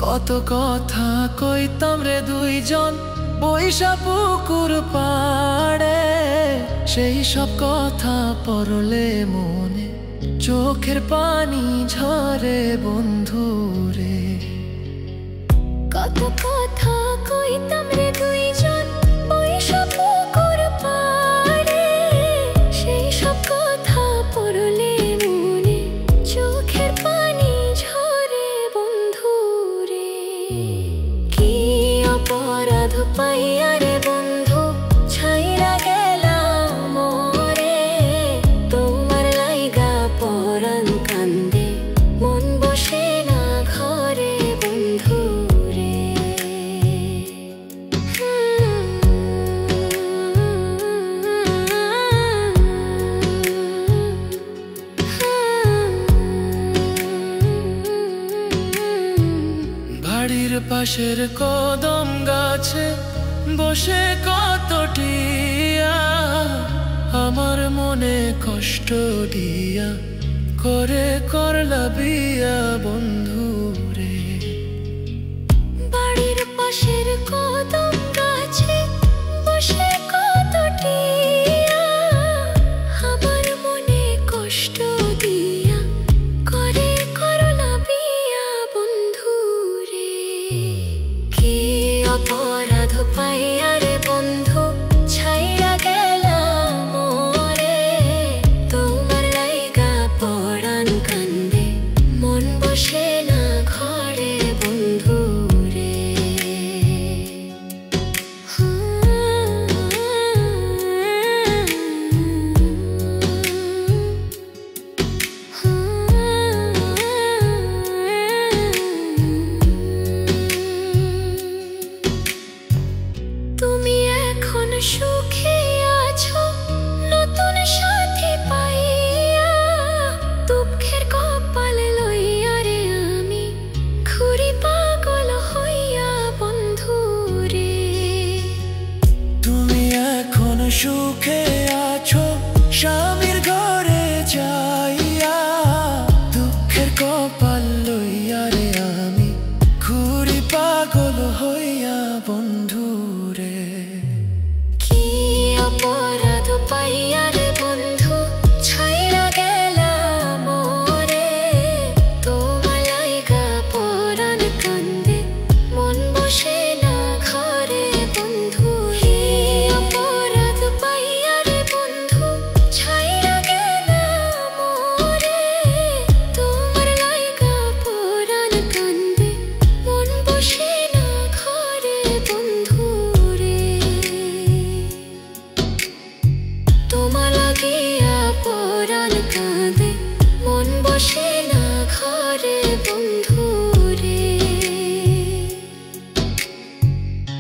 কত কথা কইতাম রে দুইজন বৈশা পুকুর পাড়ে, সেই সব কথা পড়লে মনে চোখের পানি ঝরে বন্ধু রে। কত কথা কইতাম রে দুইজন বৈশা পুকুর পাড়ে, সেই সব কথা পড়লে মনে চোখের পানি ঝরে বন্ধু রে। কি অপরাধ পাইয়া রে বন্ধু ছাইরা গেলাম মোরে, তোমার লাইগা পরাণ কান্দে মন বসে না ঘরে বন্ধু রে। বাড়ির পাশের কদম গাছে বসে কত টিয়া, আমার মনে কষ্ট দিয়া করে করলা বিয়া বন্ধু রে। বাড়ির পাশের কদম গাছে বসে কত টিয়া, আমার মনে কষ্ট দিয়া করে করলা বিয়া বন্ধু রে। কি অপরাধ পাইয়া রে বন্ধু ছাইরা গেলাম মোরে, তোমার লাইগা পরাণ কান্দে মন বসে না ঘরে বন্ধু রে। তুমি এখন সুখে আছো নতুন সাথী পাইয়া, দুঃখের কপাল লইয়া রে আমি ঘুরি পাগল হইয়া বন্ধু রে। তুমি এখন সুখে আছো স্বামীর ঘরে যাইয়া, দুঃখের কপাল লইয়া রে আমি ঘুরি পাগল হইয়া বন্ধু রে। কি অপরাধ পাইয়া রে বন্ধু ছাইরা গেলাম মোরে, তোমার লাইগা পরাণ কান্দে মন বসে না ঘরে বন্ধু। কি অপরাধ পাইয়া রে বন্ধু ছাইরা গেলাম মোরে, তোমার লাইগা পরাণ কান্দে মন বসে না ঘরে বন্ধু রে। তোমার লাগিয়া পরাণ কাঁদে মন বসে না ঘরে বন্ধু রে।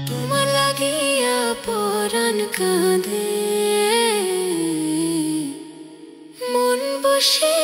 তোমার লাগিয়া পরাণ কাঁদে মন বসে